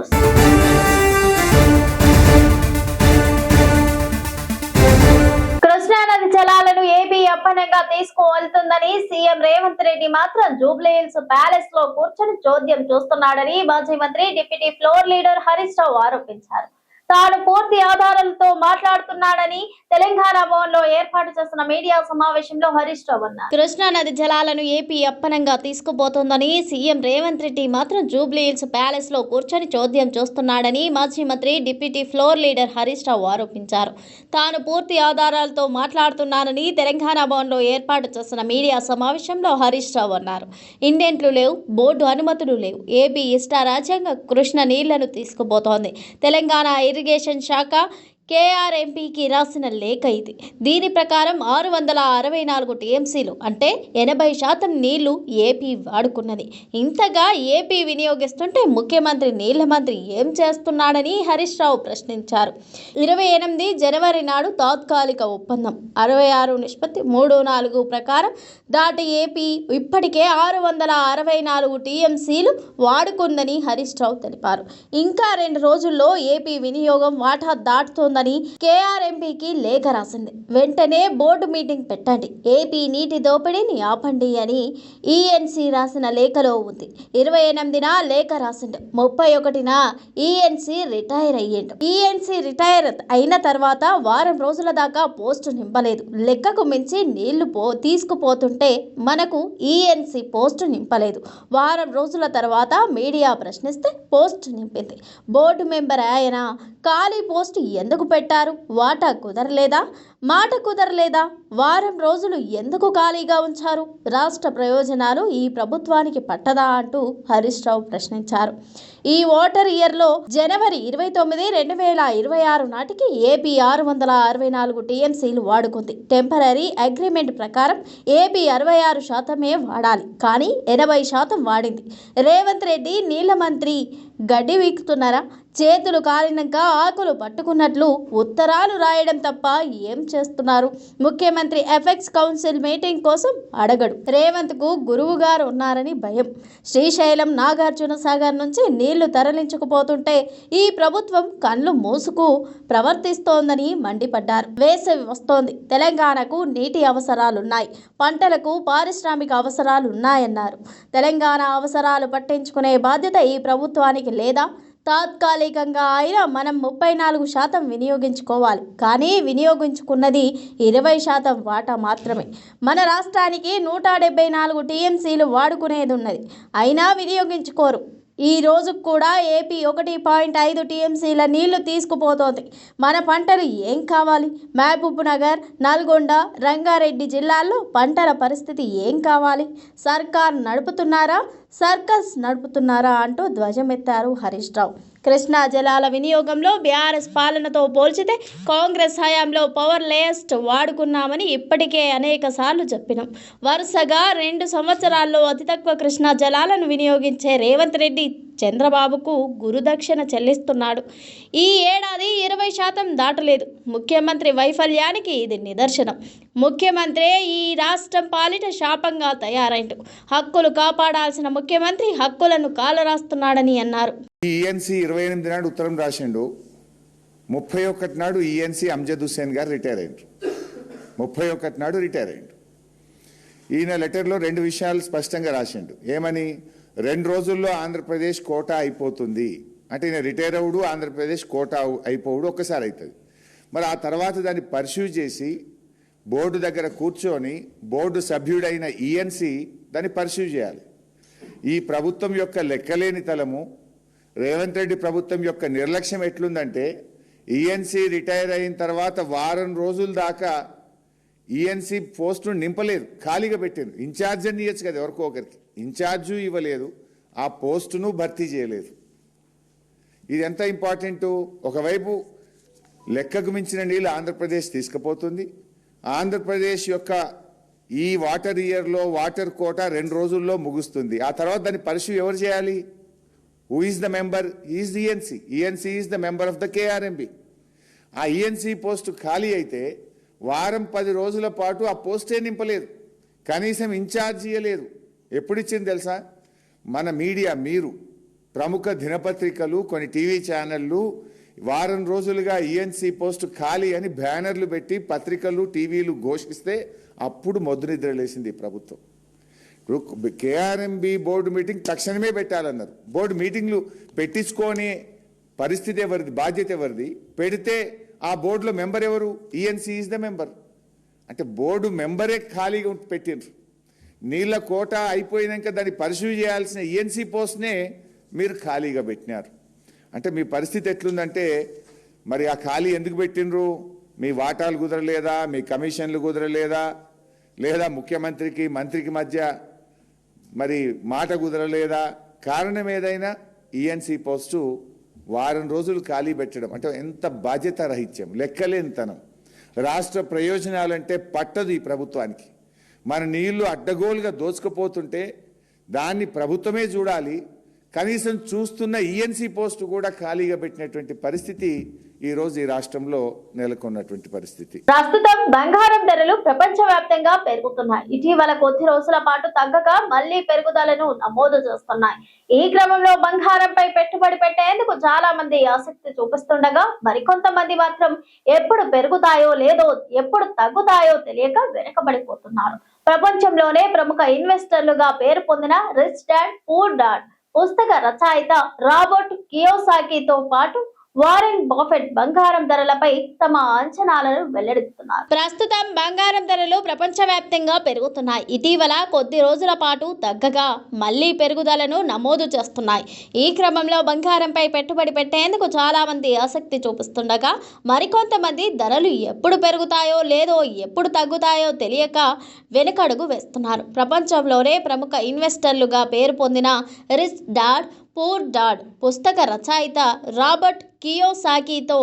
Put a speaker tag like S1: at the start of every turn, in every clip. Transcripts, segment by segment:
S1: News. కృష్ణానది జలాలను AP అప్పనంగా తీసుకువెళ్తుందని సీఎం రేవంత్ రెడ్డి మాత్రం జూబ్లీహిల్స్ ప్యాలెస్ లో కూర్చొని చోద్యం చూస్తున్నాడని మాజీ మంత్రి deputy floor leader Harish Rao ఆరోపించారు. తాను పూర్తి ఆధారాలతో మాట్లాడుతున్నాడని తెలంగాణ భవన్ లో ఏర్పాటు చేసిన మీడియా సమావేశంలో హరీష్ రావు అన్నారు. కృష్ణా నది జలాలను ఏపీ అప్పనంగా తీసుకుపోతోందని సీఎం రేవంత్ రెడ్డి మాత్రం జూబ్లీహిల్స్ ప్యాలెస్ లో కూర్చొని చోద్యం చూస్తున్నాడని మాజీ మంత్రి deputy floor leader Harish Rao ఆరోపించారు. తాను పూర్తి ఆధారాలతో మాట్లాడుతున్నానని తెలంగాణ భవన్ లో ఏర్పాటు చేసిన మీడియా సమావేశంలో హరీష్ రావు అన్నారు. ఇండెంట్లు లేవు, బోర్డు అనుమతులు లేవు. ఏపీ ఇష్టారాజ్యంగా కృష్ణ నీళ్లను తీసుకుపోతోంది. తెలంగాణ ఇరిగేషన్ శాఖ కేఆర్ఎంపీకి రాసిన లేఖ ఇది. దీని ప్రకారం 664 టీఎంసీలు అంటే 80% నీళ్లు ఏపీ వాడుకున్నది. ఇంతగా ఏపీ వినియోగిస్తుంటే ముఖ్యమంత్రి నీళ్ల మంత్రి ఏం చేస్తున్నాడని హరీష్ రావు ప్రశ్నించారు. 28 జనవరి నాడు తాత్కాలిక ఒప్పందం 66:34 ప్రకారం దాటి ఏపీ ఇప్పటికే 664 టీఎంసీలు వాడుకుందని హరీష్ రావు తెలిపారు. ఇంకా 2 రోజుల్లో ఏపీ వినియోగం వాటా దాటుతోంది కేఆర్ఎంపీకి లేఖ రాసింది. వెంటనే బోర్డు మీటింగ్ పెట్టండి, ఏపీ నీటి దోపిడీని ఆపండి అని ఈఎన్సీ రాసిన లేఖలో ఉంది. 28న లేఖ రాసిండు. 31న ఈఎన్సీ రిటైర్ అయ్యిండు. ఈఎన్సీ రిటైర్ అయిన తర్వాత వారం రోజుల దాకా పోస్టు నింపలేదు. లెక్కకు మించి నీళ్లు తీసుకుపోతుంటే మనకు ఈఎన్సీ పోస్టు నింపలేదు. వారం రోజుల తర్వాత మీడియా ప్రశ్నిస్తే పోస్టు నింపింది. బోర్డు మెంబర్ ఆయన ఖాళీ పోస్టు ఎందుకు పెట్టారు? వాటా కుదరలేదా? మాట కుదరలేదా? వారం రోజులు ఎందుకు ఖాళీగా ఉంచారు? రాష్ట్ర ప్రయోజనాలు ఈ ప్రభుత్వానికి పట్టదా అంటూ హరీష్ రావు ప్రశ్నించారు. ఈ వాటర్ ఇయర్లో జనవరి 29, 2026 నాటికి ఏపీ 664 టీఎంసీలు వాడుకుంది. టెంపరరీ అగ్రిమెంట్ ప్రకారం ఏపీ 66% వాడాలి, కానీ 80% వాడింది. రేవంత్ రెడ్డి నీళ్ల మంత్రి గడ్డి వీకుతున్నారా? చేతులు కాలినాక ఆకులు పట్టుకున్నట్లు ఉత్తరాలు రాయడం తప్ప ఏం చేస్తున్నారు? ముఖ్యమంత్రి ఎఫెక్స్ కౌన్సిల్ మీటింగ్ కోసం అడగడు. రేవంత్ కు గురువు గారు ఉన్నారని భయం. శ్రీశైలం, నాగార్జున సాగర్ నుంచి నీళ్లు తరలించుకుపోతుంటే ఈ ప్రభుత్వం కళ్ళు మూసుకు ప్రవర్తిస్తోందని మండిపడ్డారు. వేసవి వస్తోంది, తెలంగాణకు నీటి అవసరాలున్నాయి, పంటలకు పారిశ్రామిక అవసరాలున్నాయన్నారు. తెలంగాణ అవసరాలు పట్టించుకునే బాధ్యత ఈ ప్రభుత్వానికి లేదా? తాత్కాలికంగా అయినా మనం 34% వినియోగించుకోవాలి, కానీ వినియోగించుకున్నది 20% వాటా మాత్రమే. మన రాష్ట్రానికి 174 టీఎంసీలు వాడుకునేది ఉన్నది, అయినా వినియోగించుకోరు. ఈ రోజు కూడా ఏపీ 1.5 టీఎంసీల నీళ్లు తీసుకుపోతోంది. మన పంటలు ఏం కావాలి? మహబూబ్ నగర్, నల్గొండ, రంగారెడ్డి జిల్లాల్లో పంటల పరిస్థితి ఏం కావాలి? సర్కార్ నడుపుతున్నారా, సర్కస్ నడుపుతున్నారా అంటూ ధ్వజమెత్తారు హరీష్ రావు. కృష్ణా జలాల వినియోగంలో బీఆర్ఎస్ పాలనతో పోల్చితే కాంగ్రెస్ హయాంలో పవర్ లేయస్ట్ వాడుకున్నామని ఇప్పటికే అనేక సార్లు చెప్పినాం. వరుసగా 2 సంవత్సరాల్లో అతి తక్కువ కృష్ణా జలాలను వినియోగించే రేవంత్ రెడ్డి చంద్రబాబుకు గురుదక్షిణ చెల్లిస్తున్నాడు. ఈ ఏడాది 20% దాటలేదు. ముఖ్యమంత్రి వైఫల్యానికి ఇది నిదర్శనం. ముఖ్యమంత్రి ఈ రాష్ట్రం పాలిట శాపంగా తయారైండు. హక్కులు కాపాడాల్సిన ముఖ్యమంత్రి హక్కులను కాలరాస్తున్నాడని అన్నారు.
S2: ఈఎన్సీ 28 నాడు ఉత్తరం రాసిండు. 31 నాడు ఈఎన్సీ అమ్జద్ హుస్సేన్ గారు రిటైర్ అయ్యారు. 31 నాడు రిటైర్ అయ్యారు. ఈయన లెటర్లో 2 విషయాలు స్పష్టంగా రాసిండు. ఏమని? 2 రోజుల్లో ఆంధ్రప్రదేశ్ కోటా అయిపోతుంది అంటే ఈయన రిటైర్ అవుడు, ఆంధ్రప్రదేశ్ కోటా అయిపోవుడు ఒక్కసారి అవుతుంది. మరి ఆ తర్వాత దాన్ని పర్స్యూ చేసి బోర్డు దగ్గర కూర్చొని బోర్డు సభ్యుడైన ఈఎన్సీ దాన్ని పర్స్యూ చేయాలి. ఈ ప్రభుత్వం యొక్క లెక్కలేని తలము, రేవంత్ రెడ్డి ప్రభుత్వం యొక్క నిర్లక్ష్యం ఎట్లుందంటే ఈఎన్సీ రిటైర్ అయిన తర్వాత వారం రోజుల దాకా ఈఎన్సీ పోస్టును నింపలేదు, ఖాళీగా పెట్టారు. ఇన్ఛార్జ్ అని ఇవ్వచ్చు కదా, ఎవరికో ఒకరికి ఇన్ఛార్జు ఇవ్వలేదు, ఆ పోస్టును భర్తీ చేయలేదు. ఇది ఎంత ఇంపార్టెంటు? ఒకవైపు లెక్కకు మించిన నీళ్ళు ఆంధ్రప్రదేశ్ తీసుకుపోతుంది. ఆంధ్రప్రదేశ్ యొక్క ఈ వాటర్ ఇయర్లో వాటర్ కోటా 2 రోజుల్లో ముగుస్తుంది. ఆ తర్వాత దాన్ని పర్స్యూ ఎవరు చేయాలి? Who is the member? He is the ENC. ENC is the member of the KRMB. ఆ ఈఎన్సీ పోస్టు ఖాళీ అయితే వారం 10 రోజుల పాటు ఆ పోస్టే నింపలేదు, కనీసం ఇన్ఛార్జ్ ఇవ్వలేదు. ఎప్పుడు ఇచ్చింది తెలుసా? మన మీడియా, మీరు ప్రముఖ దినపత్రికలు, కొన్ని టీవీ ఛానళ్ళు వారం రోజులుగా ఈఎన్సీ పోస్టు ఖాళీ అని బ్యానర్లు పెట్టి పత్రికలు, టీవీలు ఘోషిస్తే అప్పుడు మొద్దునిద్ర లేసింది ఈ ప్రభుత్వం. ఇప్పుడు కేఆర్ఎంబి బోర్డు మీటింగ్ తక్షణమే పెట్టాలన్నారు. బోర్డు మీటింగ్లు పెట్టించుకొని పరిస్థితి ఎవరిది, బాధ్యత ఎవరిది? పెడితే ఆ బోర్డులో మెంబర్ ఎవరు? ENC is the member. అంటే బోర్డు మెంబరే ఖాళీగా పెట్టిండ్రు. నీళ్ళ కోట అయిపోయినాక దాన్ని పరిశీలి చేయాల్సిన ఈఎన్సీ పోస్ట్నే మీరు ఖాళీగా పెట్టినారు. అంటే మీ పరిస్థితి ఎట్లుందంటే, మరి ఆ ఖాళీ ఎందుకు పెట్టినరు? మీ వాటాలు కుదరలేదా? మీ కమిషన్లు కుదరలేదా? లేదా ముఖ్యమంత్రికి మంత్రికి మధ్య మరి మాట కుదరలేదా? కారణం ఏదైనా ఈఎన్సీ పోస్టు వారం రోజులు ఖాళీ పెట్టడం అంటే ఎంత బాధ్యత రహిత్యం, లెక్కలేనితనం. రాష్ట్ర ప్రయోజనాలంటే పట్టదు ఈ ప్రభుత్వానికి. మన నీళ్లు అడ్డగోలుగా దోచుకుపోతుంటే దాన్ని ప్రభుత్వమే చూడాలి. కనీసం చూస్తున్న ఈఎన్సీ పోస్టు కూడా ఖాళీగా పెట్టినటువంటి పరిస్థితి ఈరోజు ఈ రాష్ట్రంలో నెలకొన్నటువంటి పరిస్థితి.
S1: ప్రస్తుతం బంగారం ధరలు ప్రపంచవ్యాప్తంగా పెరుగుతున్నాయి. ఇటీవల కొద్ది రోజుల పాటు తగ్గగా మళ్లీ పెరుగుదలను నమోదు చేస్తున్నాయి. ఈ క్రమంలో బంగారంపై పెట్టుబడి పెట్టేందుకు చాలా మంది ఆసక్తి చూపిస్తుండగా, మరికొంతమంది మాత్రం ఎప్పుడు పెరుగుతాయో లేదో, ఎప్పుడు తగ్గుతాయో తెలియక వెనకబడిపోతున్నారు. ప్రపంచంలోనే ప్రముఖ ఇన్వెస్టర్లుగా పేరు పొందిన రిచ్ డాడ్ పూర్ డాడ్ పుస్తక రచయిత రాబర్ట్ కియోసాకితో పాటు వారెన్ బఫెట్ బంగారం ధరలపై తమ అంచనాలను వెల్లడిస్తున్నారు. ప్రస్తుతం బంగారం ధరలు ప్రపంచవ్యాప్తంగా పెరుగుతున్నాయి. ఇటీవల కొద్ది రోజుల పాటు తగ్గగా మళ్లీ పెరుగుదలను నమోదు చేస్తున్నాయి. ఈ క్రమంలో బంగారంపై పెట్టుబడి పెట్టేందుకు చాలా మంది ఆసక్తి చూపిస్తుండగా, మరికొంతమంది ధరలు ఎప్పుడు పెరుగుతాయో లేదో, ఎప్పుడు తగ్గుతాయో తెలియక వెనుకడుగు వేస్తున్నారు. ప్రపంచంలోనే ప్రముఖ ఇన్వెస్టర్లుగా పేరు పొందిన రిచ్ డాడ్ పూర్ డాడ్ పుస్తక రచయిత రాబర్ట్ కియోసాకితో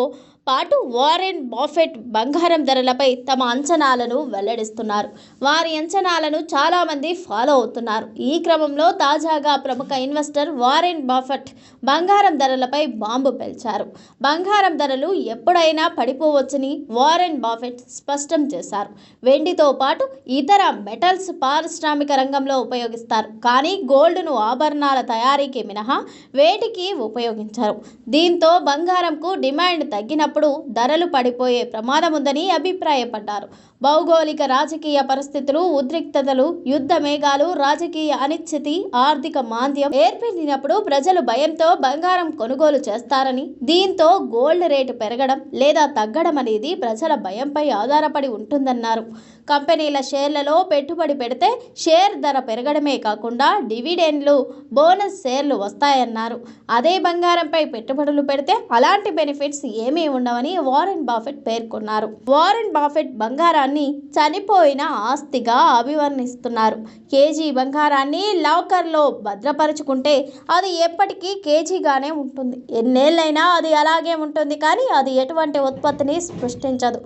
S1: పాటు వారెన్ బఫెట్ బంగారం ధరలపై తమ అంచనాలను వెల్లడిస్తున్నారు. వారి అంచనాలను చాలా మంది ఫాలో అవుతున్నారు. ఈ క్రమంలో తాజాగా ప్రముఖ ఇన్వెస్టర్ వారెన్ బఫెట్ బంగారం ధరలపై బాంబు పేల్చారు. బంగారం ధరలు ఎప్పుడైనా పడిపోవచ్చని వారెన్ బఫెట్ స్పష్టం చేశారు. వెండితో పాటు ఇతర మెటల్స్ పారిశ్రామిక రంగంలో ఉపయోగిస్తారు, కానీ గోల్డ్ను ఆభరణాల తయారీకి మినహా వేటికి ఉపయోగించారు. దీంతో బంగారంకు డిమాండ్ తగ్గినప్పుడు ధరలు పడిపోయే ప్రమాదం ఉందని అభిప్రాయపడ్డారు. భౌగోళిక రాజకీయ పరిస్థితులు, ఉద్రిక్తతలు, యుద్ధ మేఘాలు, రాజకీయ అనిశ్చితి, ఆర్థిక మాంద్యం ఏర్పడినప్పుడు ప్రజలు భయంతో బంగారం కొనుగోలు చేస్తారని, దీంతో గోల్డ్ రేటు పెరగడం లేదా తగ్గడం అనేది ప్రజల భయంపై ఆధారపడి ఉంటుందన్నారు. కంపెనీల షేర్లలో పెట్టుబడి పెడితే షేర్ ధర పెరగడమే కాకుండా డివిడెండ్లు, బోనస్ షేర్లు వస్తాయన్నారు. అదే బంగారంపై పెట్టుబడులు పెడితే అలాంటి బెనిఫిట్స్ ఏమీ ఉండవని వారెన్ బఫెట్ పేర్కొన్నారు. వారెన్ బఫెట్ బంగారాన్ని చనిపోయిన ఆస్తిగా అభివర్ణిస్తున్నారు. కేజీ బంగారాన్ని లాకర్లో భద్రపరుచుకుంటే అది ఎప్పటికీ కేజీగానే ఉంటుంది. ఎన్నేళ్ళైనా అది అలాగే ఉంటుంది, కానీ అది ఎటువంటి ఉత్పత్తిని సృష్టించదు.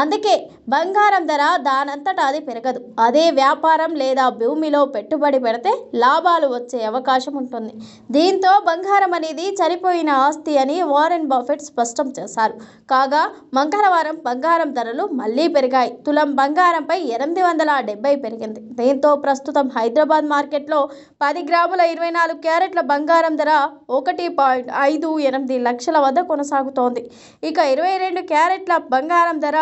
S1: అందుకే బంగారం ధర దానంతటా అది పెరగదు. అదే వ్యాపారం లేదా భూమిలో పెట్టుబడి పెడితే లాభాలు వచ్చే అవకాశం ఉంటుంది. దీంతో బంగారం అనేది చనిపోయిన ఆస్తి అని వారెన్ బఫెట్ స్పష్టం చేశారు. కాగా మంగళవారం బంగారం ధరలు మళ్లీ పెరిగాయి. తులం బంగారంపై 870 పెరిగింది. దీంతో ప్రస్తుతం హైదరాబాద్ మార్కెట్లో 10 గ్రాముల 24 క్యారెట్ల బంగారం ధర 1.58 లక్షల వద్ద కొనసాగుతోంది. ఇక 22 క్యారెట్ల బంగారం ధర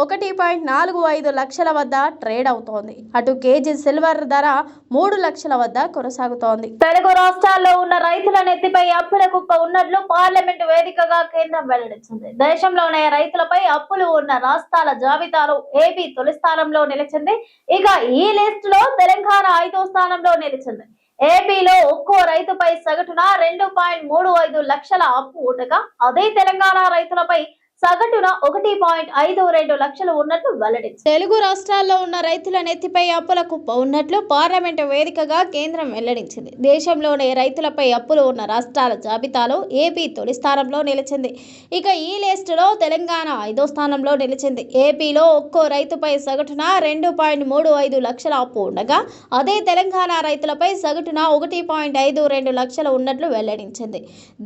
S1: 1.45 లక్షల వద్ద ట్రేడ్ అవుతోంది. అటు కేజీ సిల్వర్ ధర 3 లక్షల వద్ద కొనసాగుతోంది. తెలుగు రాష్ట్రాల్లో ఉన్న రైతుల నెత్తిపై అప్పుల కుప్ప ఉన్నట్లు పార్లమెంటు వేదికగా కేంద్రం వెల్లడించింది. దేశంలోనే రైతులపై అప్పులు ఉన్న రాష్ట్రాల జాబితాలో ఏపీ తొలి స్థానంలో నిలిచింది. ఇక ఈ లిస్ట్ లో తెలంగాణ 5వ స్థానంలో నిలిచింది. ఏపీలో ఒక్కో రైతుపై సగటున 2.35 లక్షల అప్పు ఉండగా, అదే తెలంగాణ రైతులపై సగటున 1.52 లక్షలు ఉన్నట్లు వెల్లడించింది. తెలుగు రాష్ట్రాల్లో ఉన్న రైతుల నెత్తిపై అప్పుల కుప్ప ఉన్నట్లు పార్లమెంటు వేదికగా కేంద్రం వెల్లడించింది. దేశంలోనే రైతులపై అప్పులు ఉన్న రాష్ట్రాల జాబితాలో ఏపీ తొలి స్థానంలో నిలిచింది. ఇక ఈ లిస్టులో తెలంగాణ 5వ స్థానంలో నిలిచింది. ఏపీలో ఒక్కో రైతుపై సగటున 2.35 లక్షల అప్పు ఉండగా, అదే తెలంగాణ రైతులపై సగటున 1.52 లక్షలు ఉన్నట్లు వెల్లడించింది.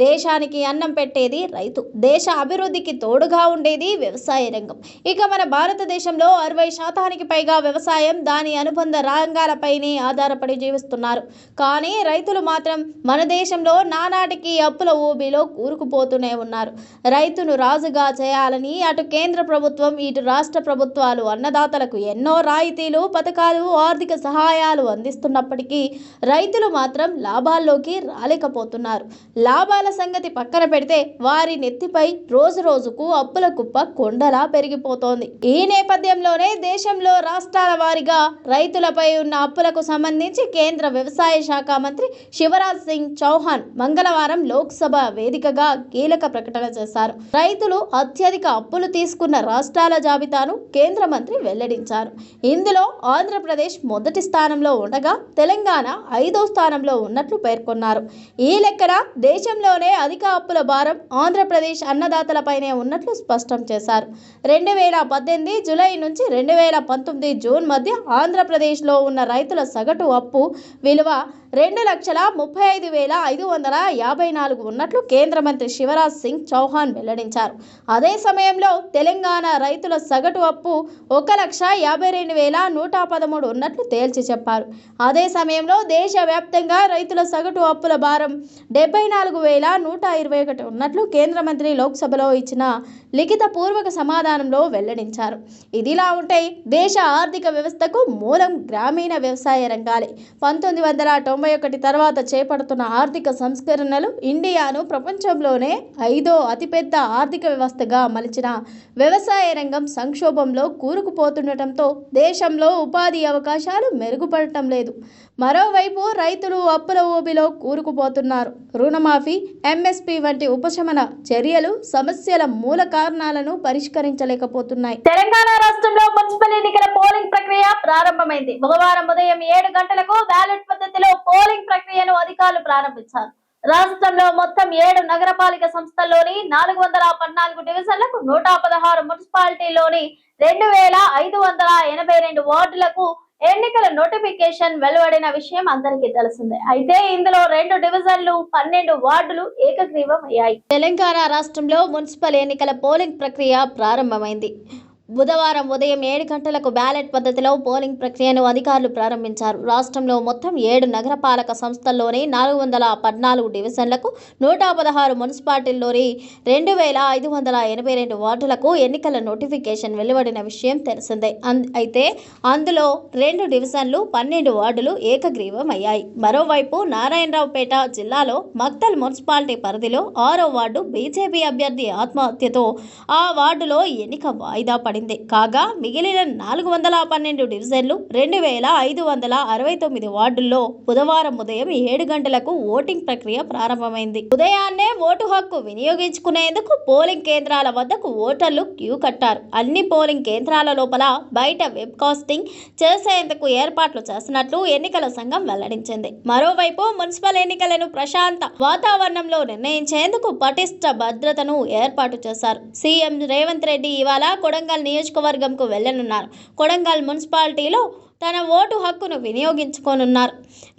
S1: దేశానికి అన్నం పెట్టేది రైతు. దేశ అభివృద్ధికి తోడు తోడుగా ఉండేది వ్యవసాయ రంగం. ఇక మన భారతదేశంలో 60% పైగా వ్యవసాయం దాని అనుబంధ రంగాలపైనే ఆధారపడి జీవిస్తున్నారు. కానీ రైతులు మాత్రం మన దేశంలో నానాటికి అప్పుల ఊబిలో కూరుకుపోతూనే ఉన్నారు. రైతును రాజుగా చేయాలని అటు కేంద్ర ప్రభుత్వం ఇటు రాష్ట్ర ప్రభుత్వాలు అన్నదాతలకు ఎన్నో రాయితీలు, పథకాలు, ఆర్థిక సహాయాలు అందిస్తున్నప్పటికీ రైతులు మాత్రం లాభాల్లోకి రాలేకపోతున్నారు. లాభాల సంగతి పక్కన పెడితే వారి నెత్తిపై రోజు రోజుకు అప్పుల కుప్ప కొండలా పెరిగిపోతోంది. ఈ నేపథ్యంలోనే దేశంలో రాష్ట్రాల వారీగా రైతులపై ఉన్న అప్పులకు సంబంధించి కేంద్ర వ్యవసాయ శాఖ మంత్రి శివరాజ్ సింగ్ చౌహాన్ మంగళవారం లోక్సభ వేదికగా కీలక ప్రకటన చేశారు. రైతులు అత్యధిక అప్పులు తీసుకున్న రాష్ట్రాల జాబితాను కేంద్ర మంత్రి వెల్లడించారు. ఇందులో ఆంధ్రప్రదేశ్ మొదటి స్థానంలో ఉండగా తెలంగాణ 5వ స్థానంలో ఉన్నట్లు పేర్కొన్నారు. ఈ లెక్కన దేశంలోనే అధిక అప్పుల భారం ఆంధ్రప్రదేశ్ అన్నదాతలపైనే ఉన్నట్లు స్పష్టం చేశారు. 2018 జూలై నుంచి 2019 జూన్ మధ్య ఆంధ్రప్రదేశ్లో ఉన్న రైతుల సగటు అప్పు విలువ 2,35,554 ఉన్నట్లు కేంద్ర మంత్రి శివరాజ్ సింగ్ చౌహాన్ వెల్లడించారు. అదే సమయంలో తెలంగాణ రైతుల సగటు అప్పు 1,52,113 ఉన్నట్లు తేల్చి చెప్పారు. అదే సమయంలో దేశవ్యాప్తంగా రైతుల సగటు అప్పుల భారం 74,121 ఉన్నట్లు కేంద్ర మంత్రి లోక్సభలో ఇచ్చిన లిఖిత పూర్వక సమాధానంలో వెల్లడించారు. ఇదిలా ఉంటే దేశ ఆర్థిక వ్యవస్థకు మూలం గ్రామీణ వ్యవసాయ రంగాలే. 1991 తర్వాత చేపడుతున్న ఆర్థిక సంస్కరణలు ఇండియాను ప్రపంచంలోనే 5వ అతిపెద్ద ఆర్థిక వ్యవస్థగా మలిచిన వ్యవసాయ రంగం సంక్షోభంలో కూరుకుపోతుండటంతో దేశంలో ఉపాధి అవకాశాలు మెరుగుపడటం లేదు. మరోవైపు రైతులు అప్పుల ఊబిలో కూరుకుపోతున్నారు. రుణమాఫీ, ఎంఎస్పీ వంటి ఉపశమన చర్యలు సమస్యల మూల కారణాలను పరిష్కరించలేకపోతున్నాయి. తెలంగాణ రాష్ట్రంలో మున్సిపల్ ఎన్నికల పోలింగ్ ప్రక్రియ ప్రారంభమైంది. బుధవారం ఉదయం 7 గంటలకు బ్యాలెట్ పద్ధతిలో పోలింగ్ ప్రక్రియను అధికారులు ప్రారంభించారు. రాష్ట్రంలో మొత్తం 7 నగరపాలిక సంస్థల్లోని 414 డివిజన్లకు 116 మున్సిపాలిటీలోని 2,582 వార్డులకు ఎన్నికల నోటిఫికేషన్ వెలువడిన విషయం అందరికీ తెలిసిందే. అయితే ఇందులో 2 డివిజన్లు 12 వార్డులు ఏకగ్రీవం అయ్యాయి. తెలంగాణ రాష్ట్రంలో మున్సిపల్ ఎన్నికల పోలింగ్ ప్రక్రియ ప్రారంభమైంది. బుధవారం ఉదయం 7 గంటలకు బ్యాలెట్ పద్ధతిలో పోలింగ్ ప్రక్రియను అధికారులు ప్రారంభించారు. రాష్ట్రంలో మొత్తం 7 నగరపాలక సంస్థల్లోని 414 డివిజన్లకు 116 మున్సిపాలిటీల్లోని 2,582 వార్డులకు ఎన్నికల నోటిఫికేషన్ వెలువడిన విషయం తెలిసిందే. అయితే అందులో 2 డివిజన్లు 12 వార్డులు ఏకగ్రీవం అయ్యాయి. మరోవైపు నారాయణరావుపేట జిల్లాలో మక్తల్ మున్సిపాలిటీ పరిధిలో 6వ వార్డు బీజేపీ అభ్యర్థి ఆత్మహత్యతో ఆ వార్డులో ఎన్నిక వాయిదా పడింది. కాగా మిగిలిన 412 డివిజన్లు 2,569 వార్డుల్లో బుధవారం ఉదయం 7 గంటలకు ఓటింగ్ ప్రక్రియ ప్రారంభమైంది. ఉదయాన్నే ఓటు హక్కు వినియోగించుకునేందుకు పోలింగ్ కేంద్రాల వద్దకు ఓటర్లు క్యూ కట్టారు. అన్ని పోలింగ్ కేంద్రాల లోపల బయట వెబ్ కాస్టింగ్ చేసేందుకు ఏర్పాట్లు చేసినట్లు ఎన్నికల సంఘం వెల్లడించింది. మరోవైపు మున్సిపల్ ఎన్నికలను ప్రశాంత వాతావరణంలో నిర్ణయించేందుకు పటిష్ట భద్రతను ఏర్పాటు చేశారు. సీఎం రేవంత్ రెడ్డి ఇవాళ కొడంగల్ నియోజకవర్గంకు వెళ్లనున్నారు. కొడంగల్ మున్సిపాలిటీలో తన ఓటు హక్కును వినియోగించుకోనున్నారు.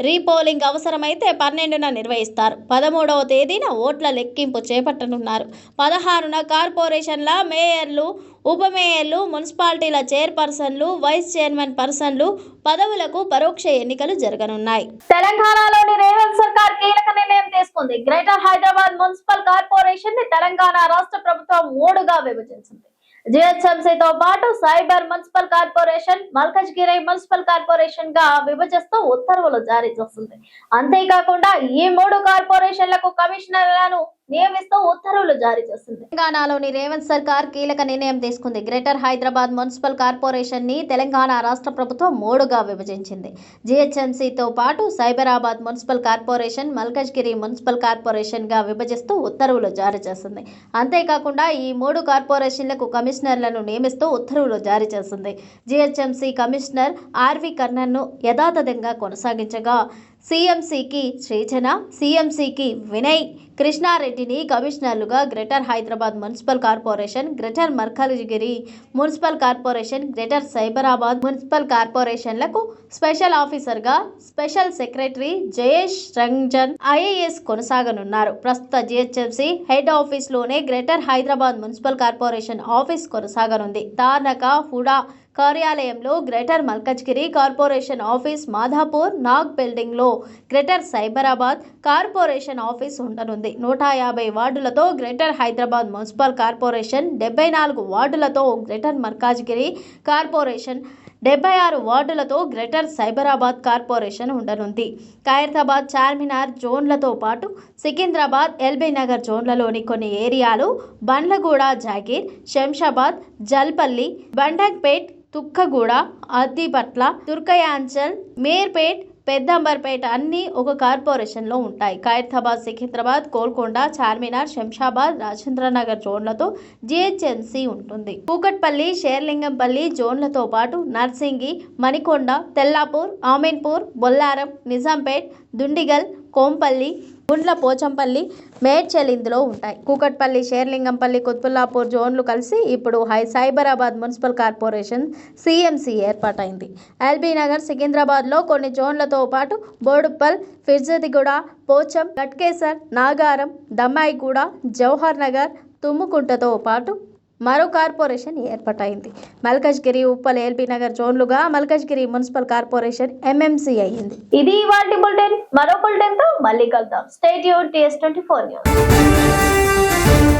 S1: రీపోలింగ్ అవసరమైతే 12న నిర్వహిస్తారు. 13వ తేదీన ఓట్ల లెక్కింపు చేపట్టనున్నారు. 16న కార్పొరేషన్ల మేయర్లు, ఉప మేయర్లు, మున్సిపాలిటీల చైర్పర్సన్లు, వైస్ చైర్మన్ పర్సన్లు పదవులకు పరోక్ష ఎన్నికలు జరగనున్నాయి. తెలంగాణలోని రేవంత్ సర్కార్ కీలక నిర్ణయం తీసుకుంది. గ్రేటర్ హైదరాబాద్ మున్సిపల్ కార్పొరేషన్ ని తెలంగాణ రాష్ట్ర ప్రభుత్వం 3గా విభజించింది. జిహెచ్ఎంసీతో పాటు cyber municipal corporation, Malkajgiri municipal corporation గా విభజిస్తూ ఉత్తర్వులు జారీ చేస్తుంది. అంతేకాకుండా ఈ 3 కార్పొరేషన్లకు కమిషనర్లను నియమిస్తూ ఉత్తర్వులు జారీ చేసింది. తెలంగాణలోని రేవంత్ సర్కార్ కీలక నిర్ణయం తీసుకుంది. గ్రేటర్ హైదరాబాద్ మున్సిపల్ కార్పొరేషన్ ని తెలంగాణ రాష్ట్ర ప్రభుత్వం 3గా విభజించింది. జిహెచ్ఎంసీతో పాటు Cyberabad municipal corporation, Malkajgiri municipal corporation గా విభజిస్తూ ఉత్తర్వులు జారీ చేసింది. అంతేకాకుండా ఈ 3 కార్పొరేషన్లకు కమిషనర్లను నియమిస్తూ ఉత్తర్వులు జారీ చేసింది. జిహెచ్ఎంసీ కమిషనర్ ఆర్వి కర్ణన్ను యథాతథంగా కొనసాగించగా సిఎంసికి సృజన, సిఎంసికి వినయ్ కృష్ణారెడ్డిని కమిషనర్లుగా greater Hyderabad municipal corporation, greater Malkajgiri municipal corporation, greater Cyberabad municipal కార్పొరేషన్లకు స్పెషల్ ఆఫీసర్గా special secretary Jayesh Ranjan IAS కొనసాగనున్నారు. ప్రస్తుత జిహెచ్ఎంసీ హెడ్ ఆఫీస్లోనే greater Hyderabad municipal corporation office కొనసాగనుంది. తార్నాక హుడా కార్యాలయంలో greater Malkajgiri corporation office, Madhapur నాగ్ బిల్డింగ్లో గ్రేటర్ సైబరాబాద్ కార్పొరేషన్ ఆఫీస్ ఉండనుంది. 150 వార్డులతో గ్రేటర్ హైదరాబాద్ మున్సిపల్ కార్పొరేషన్, 74 వార్డులతో గ్రేటర్ మల్కాజ్గిరి కార్పొరేషన్, 76 వార్డులతో గ్రేటర్ సైబరాబాద్ కార్పొరేషన్ ఉండనుంది. ఖైరతాబాద్, చార్మినార్ జోన్లతో పాటు సికింద్రాబాద్, ఎల్బీ నగర్ జోన్లలోని కొన్ని ఏరియాలు, బండ్లగూడ, జాగీర్, శంషాబాద్, జల్పల్లి, బండక్పేట్, తుక్కగూడ, అద్దిపట్ల, తుర్కయాంచల్, మీర్పేట్, పెద్దంబర్పేట అన్నీ ఒక కార్పొరేషన్లో ఉంటాయి. ఖైరతాబాద్, సికింద్రాబాద్, గోల్కొండ, చార్మినార్, శంషాబాద్, రాజేంద్రనగర్ జోన్లతో జిహెచ్ఎంసీ ఉంటుంది. కూకట్పల్లి, షేర్లింగంపల్లి జోన్లతో పాటు నర్సింగి, మణికొండ, తెల్లాపూర్, ఆమీన్పూర్, బొల్లారం, నిజాంపేట్, దుండిగల్, కోంపల్లి, గుండ్ల పోచంపల్లి, మేడ్చల్ ఇందులో ఉంటాయి. కూకట్పల్లి, షేర్లింగంపల్లి, కుత్బుల్లాపూర్ జోన్లు కలిసి ఇప్పుడు సైబరాబాద్ మున్సిపల్ కార్పొరేషన్ సిఎంసి ఏర్పాటైంది. ఎల్బీ నగర్, సికింద్రాబాద్లో కొన్ని జోన్లతో పాటు బోడుప్పల్, ఫిర్జాదిగూడ, పోచం, గట్కేసర్, నాగారం, దమ్మాయిగూడ, జవహర్ నగర్, తుమ్ముకుంటతో పాటు మరో కార్పొరేషన్ ఏర్పాటైంది. మల్కాజ్గిరి, ఉప్పల్, ఎల్బీ నగర్ జోన్లుగా మల్కాజ్గిరి మున్సిపల్ కార్పొరేషన్ ఎంఎంసీ అయ్యింది. ఇది ఇవాల్టి బులెటిన్. మరో బులెటిన్తో మళ్ళీ కలుద్దాం. Stay tuned TS24 news.